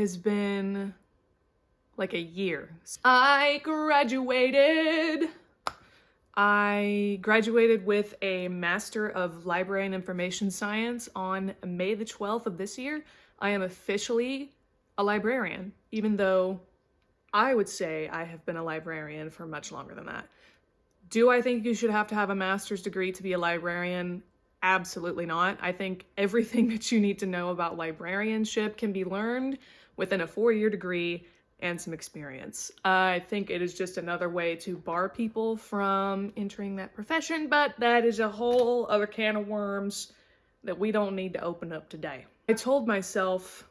has been like a year. I graduated with a Master of Library and Information Science on May the 12th of this year. I am officially a librarian, even though I would say I have been a librarian for much longer than that. Do I think you should have to have a master's degree to be a librarian? Absolutely not. I think everything that you need to know about librarianship can be learned within a 4-year degree and some experience. I think it is just another way to bar people from entering that profession, but that is a whole other can of worms that we don't need to open up today. I told myself,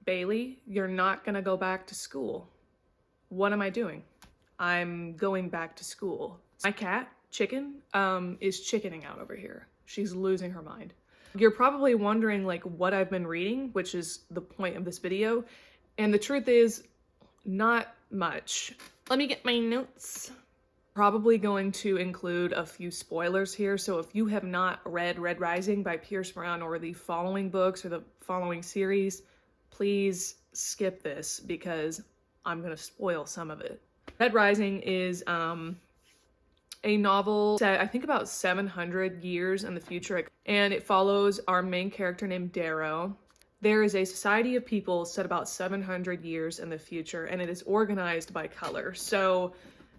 Bailey, you're not gonna go back to school. What am I doing? I'm going back to school. My cat, Chicken, is chickening out over here. She's losing her mind. You're probably wondering like what I've been reading, which is the point of this video. And the truth is, not much. Let me get my notes. Probably going to include a few spoilers here. So if you have not read Red Rising by Pierce Brown or the following books or the following series, please skip this because I'm gonna spoil some of it. Red Rising is a novel set, I think, about 700 years in the future, and it follows our main character named Darrow. There is a society of people set about 700 years in the future, and it is organized by color. So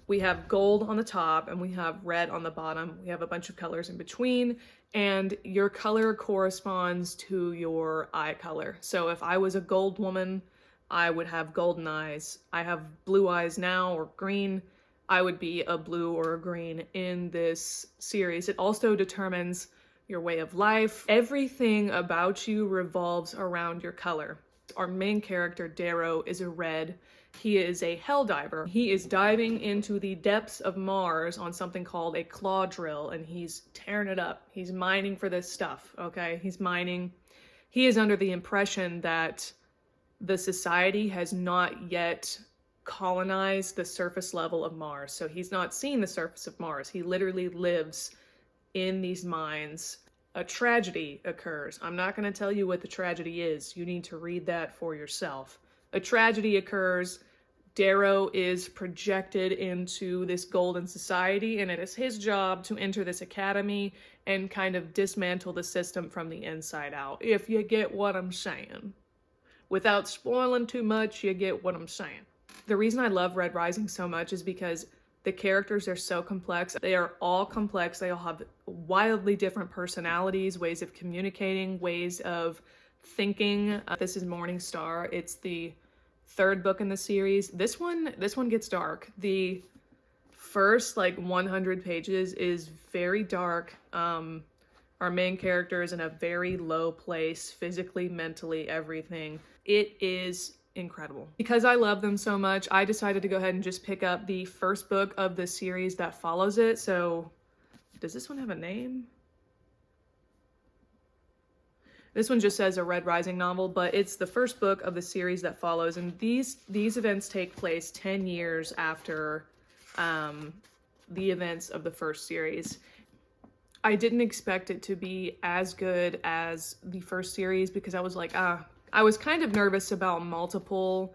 we have gold on the top and we have red on the bottom. We have a bunch of colors in between, and your color corresponds to your eye color. So if I was a gold woman, I would have golden eyes. I have blue eyes now, or green. I would be a blue or a green in this series. It also determines your way of life. Everything about you revolves around your color. Our main character, Darrow, is a red. He is a hell diver. He is diving into the depths of Mars on something called a claw drill, and he's tearing it up. He's mining for this stuff, okay? He's mining. He is under the impression that the society has not yet colonized the surface level of Mars. So he's not seen the surface of Mars. He literally lives in these mines. A tragedy occurs. I'm not going to tell you what the tragedy is. You need to read that for yourself. A tragedy occurs. Darrow is projected into this golden society, and it is his job to enter this academy and kind of dismantle the system from the inside out, if you get what I'm saying. Without spoiling too much, you get what I'm saying. The reason I love Red Rising so much is because the characters are so complex. They are all complex. They all have wildly different personalities, ways of communicating, ways of thinking. This is Morning Star. It's the 3rd book in the series. This one gets dark. The first 100 pages is very dark. Our main character is in a very low place, physically, mentally, everything. It is incredible. Because I love them so much, I decided to go ahead and just pick up the first book of the series that follows it. So, does this one have a name? This one just says a Red Rising novel, but it's the first book of the series that follows, and these events take place 10 years after the events of the first series. I didn't expect it to be as good as the first series because I was like, I was kind of nervous about multiple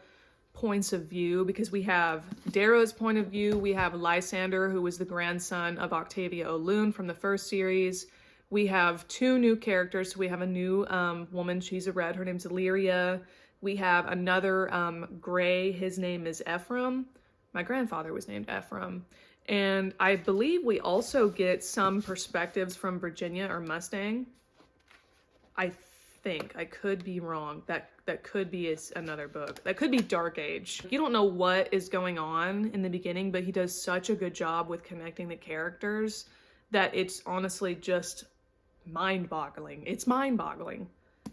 points of view because we have Darrow's point of view, we have Lysander, who was the grandson of Octavia O'Loon from the first series. We have 2 new characters. So we have a new woman, she's a red, her name's Illyria. We have another gray, his name is Ephraim. My grandfather was named Ephraim. And I believe we also get some perspectives from Virginia or Mustang. I think, I could be wrong. That could be another book. That could be Dark Age. You don't know what is going on in the beginning, but he does such a good job with connecting the characters that it's honestly just mind-boggling. It's mind-boggling.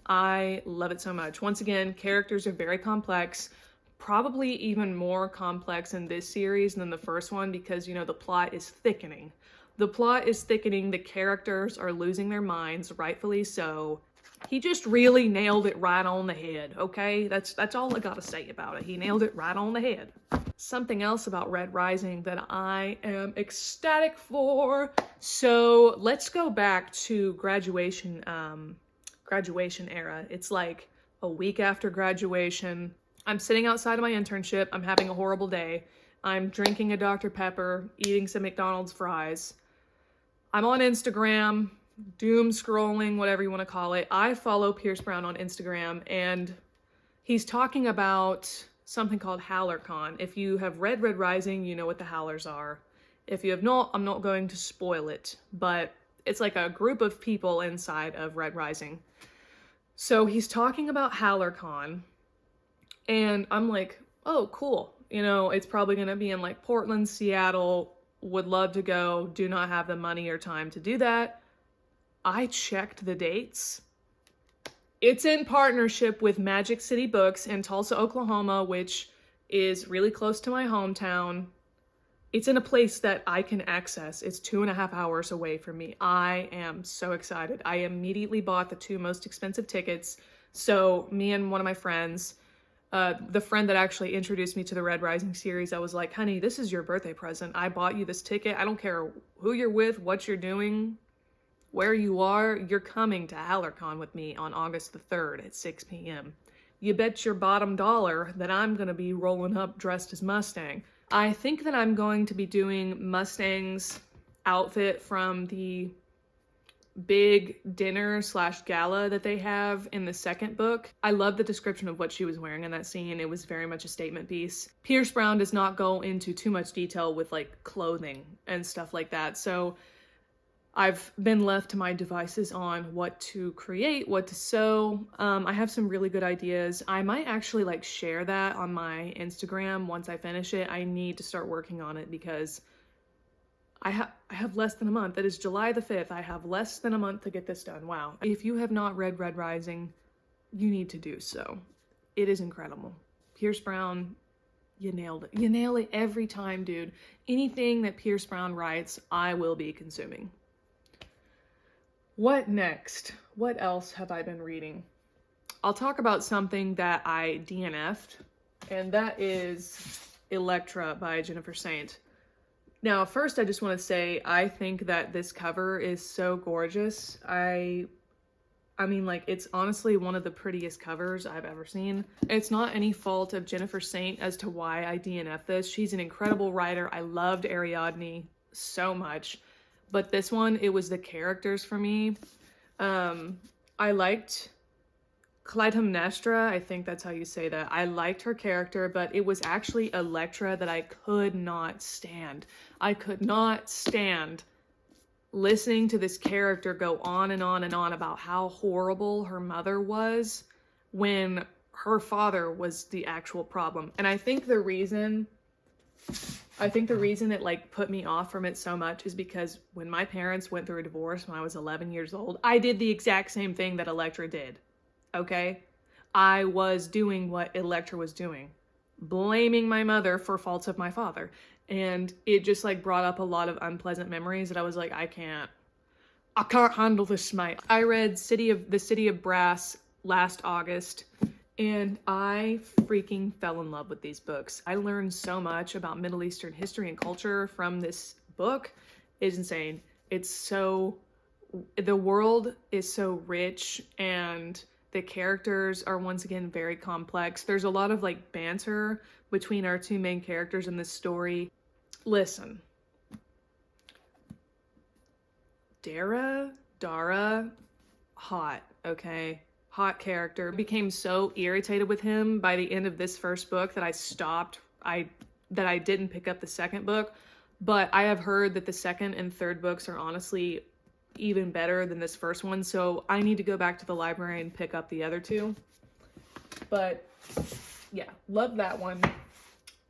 I love it so much. Once again, characters are very complex, probably even more complex in this series than the first one because, you know, the plot is thickening. The plot is thickening, the characters are losing their minds, rightfully so. He just really nailed it right on the head, okay? That's all I gotta say about it. He nailed it right on the head. Something else about Red Rising that I am ecstatic for. So let's go back to graduation era. It's like a week after graduation. I'm sitting outside of my internship. I'm having a horrible day. I'm drinking a Dr. Pepper, eating some McDonald's fries. I'm on Instagram, doom scrolling, whatever you want to call it. I follow Pierce Brown on Instagram, and he's talking about something called HowlerCon. If you have read Red Rising, you know what the Howlers are. If you have not, I'm not going to spoil it, but it's like a group of people inside of Red Rising. So he's talking about HowlerCon, and I'm like, oh, cool. You know, it's probably going to be in like Portland, Seattle. Would love to go, do not have the money or time to do that. I checked the dates. It's in partnership with Magic City Books in Tulsa, Oklahoma, which is really close to my hometown. It's in a place that I can access. It's 2.5 hours away from me. I am so excited. I immediately bought the 2 most expensive tickets. So me and one of my friends, the friend that actually introduced me to the Red Rising series, I was like, honey, this is your birthday present. I bought you this ticket. I don't care who you're with, what you're doing, where you are. You're coming to HowlerCon with me on August the 3rd at 6 p.m. You bet your bottom dollar that I'm going to be rolling up dressed as Mustang. I think that I'm going to be doing Mustang's outfit from the big dinner / gala that they have in the second book. I love the description of what she was wearing in that scene. It was very much a statement piece. Pierce Brown does not go into too much detail with like clothing and stuff like that. So I've been left to my devices on what to create, what to sew. I have some really good ideas. I might actually like share that on my Instagram once I finish it. I need to start working on it because I have less than a month. It is July the 5th. I have less than a month to get this done. Wow. If you have not read Red Rising, you need to do so. It is incredible. Pierce Brown, you nailed it. You nail it every time, dude. Anything that Pierce Brown writes, I will be consuming. What next? What else have I been reading? I'll talk about something that I DNF'd, and that is Electra by Jennifer Saint. Now, first, I just want to say, I think that this cover is so gorgeous. I mean, like, it's honestly one of the prettiest covers I've ever seen. It's not any fault of Jennifer Saint as to why I DNF this. She's an incredible writer. I loved Ariadne so much. But this one, it was the characters for me. I liked Clytemnestra, I think that's how you say that. I liked her character, but it was actually Electra that I could not stand. I could not stand listening to this character go on and on and on about how horrible her mother was when her father was the actual problem. And I think the reason it like put me off from it so much is because when my parents went through a divorce when I was 11 years old, I did the exact same thing that Electra did. Okay? I was doing what Electra was doing, blaming my mother for faults of my father. And it just like brought up a lot of unpleasant memories that I was like, I can't handle this, mate. I read The City of Brass last August, and I freaking fell in love with these books. I learned so much about Middle Eastern history and culture from this book. It's insane. The world is so rich, and the characters are once again very complex. There's a lot of like banter between our 2 main characters in this story. Listen. Dara, hot, okay? Hot character. Became so irritated with him by the end of this first book that I didn't pick up the second book. But I have heard that the second and third books are honestly even better than this first one, so I need to go back to the library and pick up the other 2. But yeah, love that one.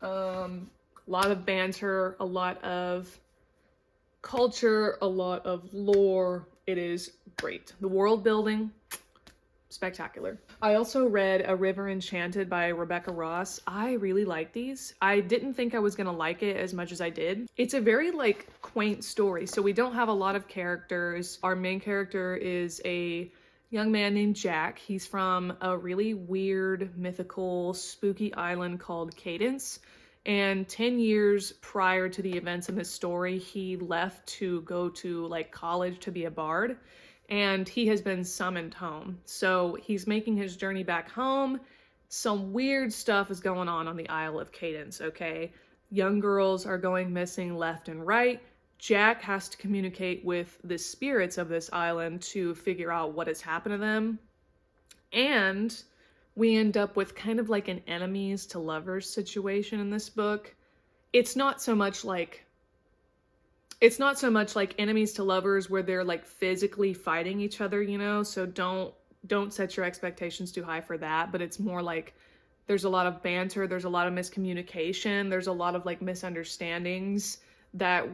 A lot of banter, a lot of culture, a lot of lore. It is great. The world building, spectacular. I also read A River Enchanted by Rebecca Ross. I really like these. I didn't think I was gonna like it as much as I did. It's a very like quaint story. So we don't have a lot of characters. Our main character is a young man named Jack. He's from a really weird, mythical, spooky island called Cadence. And 10 years prior to the events in this story, he left to go to like college to be a bard. And he has been summoned home. So he's making his journey back home, some weird stuff is going on the Isle of Cadence, okay? Young girls are going missing left and right. Jack has to communicate with the spirits of this island to figure out what has happened to them. And we end up with kind of like an enemies to lovers situation in this book. It's not so much like enemies to lovers where they're like physically fighting each other, you know? So don't set your expectations too high for that, but it's more like there's a lot of banter, there's a lot of miscommunication, there's a lot of like misunderstandings that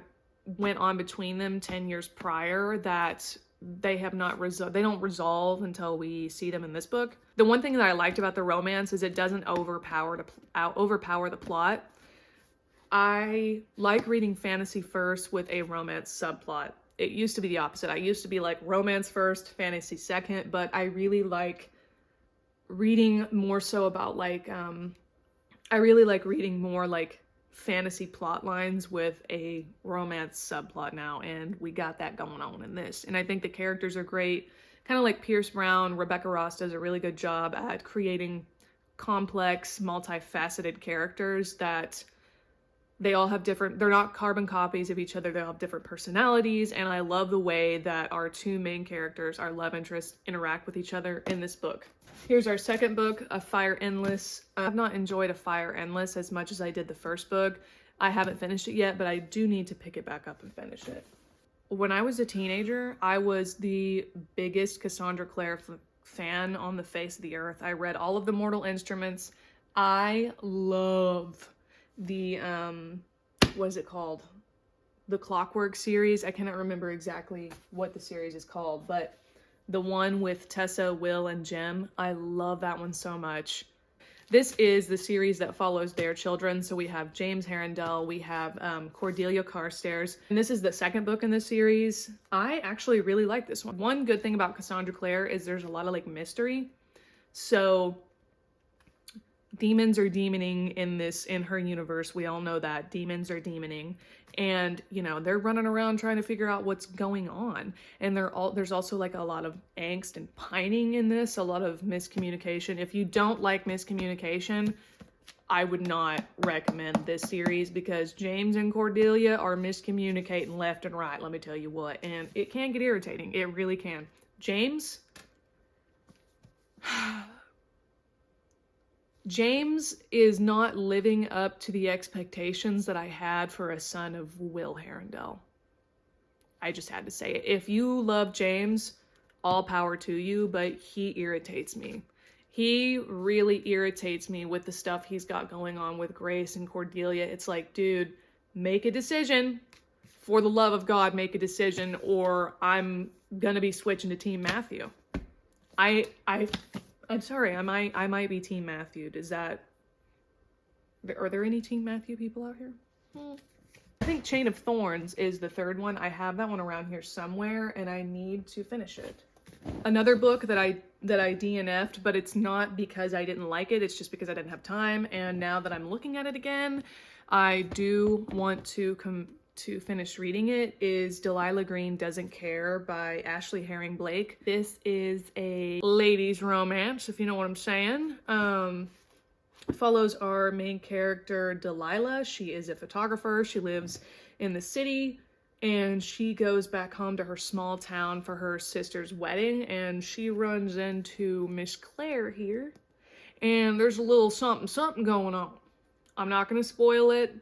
went on between them 10 years prior that they don't resolve until we see them in this book. The one thing that I liked about the romance is it doesn't overpower the plot. I like reading fantasy first with a romance subplot. It used to be the opposite. I used to be like romance first, fantasy second, but I really like reading more so about like, I really like reading more like fantasy plot lines with a romance subplot now, and we got that going on in this. And I think the characters are great. Kind of like Pierce Brown, Rebecca Ross does a really good job at creating complex, multifaceted characters that they all have different, they're not carbon copies of each other, they all have different personalities, and I love the way that our two main characters, our love interests, interact with each other in this book. Here's our second book, A Fire Endless. I've not enjoyed A Fire Endless as much as I did the first book. I haven't finished it yet, but I do need to pick it back up and finish it. When I was a teenager, I was the biggest Cassandra Clare fan on the face of the earth. I read all of the Mortal Instruments. I love the what is it called, the Clockwork series. I cannot remember exactly what the series is called, but the one with Tessa, Will, and Jem, I love that one so much. This is the series that follows their children. So we have James Harrendell, we have Cordelia Carstairs, and this is the second book in the series. I actually really like this one. One good thing about Cassandra Clare is there's a lot of like mystery. So demons are demoning in her universe. We all know that demons are demoning, and you know, they're running around trying to figure out what's going on. And there's also like a lot of angst and pining in this, a lot of miscommunication. If you don't like miscommunication, I would not recommend this series, because James and Cordelia are miscommunicating left and right, let me tell you what, and it can get irritating. It really can. James is not living up to the expectations that I had for a son of Will Harrendell. I just had to say it. If you love James, all power to you, but he irritates me. He really irritates me with the stuff he's got going on with Grace and Cordelia. It's like, dude, make a decision. For the love of God, make a decision, or I'm gonna be switching to Team Matthew. I'm sorry, I might be Team Matthew. Are there any Team Matthew people out here? I think Chain of Thorns is the third one. I have that one around here somewhere, and I need to finish it. Another book that I DNF'd, but it's not because I didn't like it, it's just because I didn't have time, and now that I'm looking at it again, I do want to finish reading it, is Delilah Green Doesn't Care by Ashley Herring Blake. This is a ladies' romance, if you know what I'm saying. Follows our main character, Delilah. She is a photographer. She lives in the city, and she goes back home to her small town for her sister's wedding, and she runs into Miss Claire here, and there's a little something going on. I'm not gonna spoil it.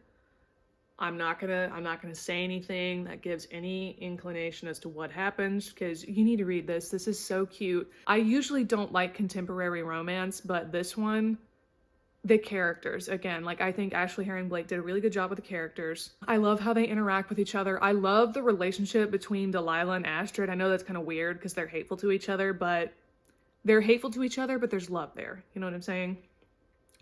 I'm not gonna say anything that gives any inclination as to what happens, because you need to read this. This is so cute. I usually don't like contemporary romance, but this one, the characters, again, like, I think Ashley Herring Blake did a really good job with the characters. I love how they interact with each other. I love the relationship between Delilah and Astrid. I know that's kind of weird because they're hateful to each other, but there's love there. You know what I'm saying?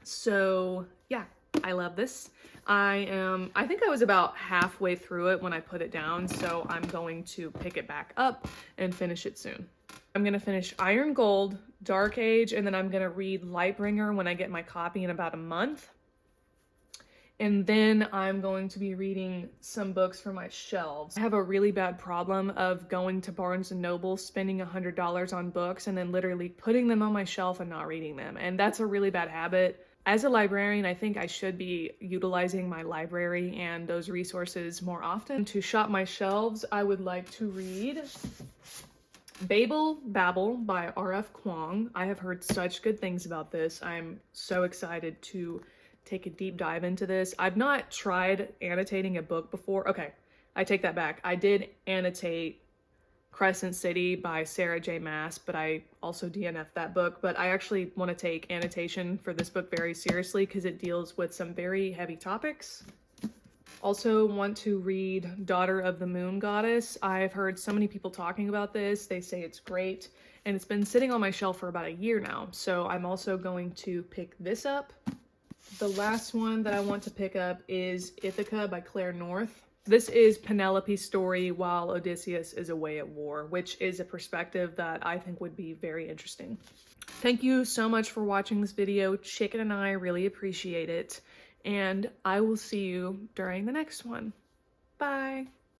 So yeah, I love this. I think I was about halfway through it when I put it down, so I'm going to pick it back up and finish it soon. I'm going to finish Iron Gold, Dark Age, and then I'm going to read Lightbringer when I get my copy in about a month. And then I'm going to be reading some books for my shelves. I have a really bad problem of going to Barnes & Noble, spending $100 on books, and then literally putting them on my shelf and not reading them. And that's a really bad habit. As a librarian, I think I should be utilizing my library and those resources more often. To shop my shelves, I would like to read Babel by R.F. Kuang. I have heard such good things about this. I'm so excited to take a deep dive into this. I've not tried annotating a book before. Okay, I take that back. I did annotate Crescent City by Sarah J. Maas, but I also DNF'd that book. But I actually want to take annotation for this book very seriously because it deals with some very heavy topics. Also want to read Daughter of the Moon Goddess. I've heard so many people talking about this. They say it's great, and it's been sitting on my shelf for about a year now. So I'm also going to pick this up. The last one that I want to pick up is Ithaca by Claire North. This is Penelope's story while Odysseus is away at war, which is a perspective that I think would be very interesting. Thank you so much for watching this video. Chicken and I really appreciate it, and I will see you during the next one. Bye!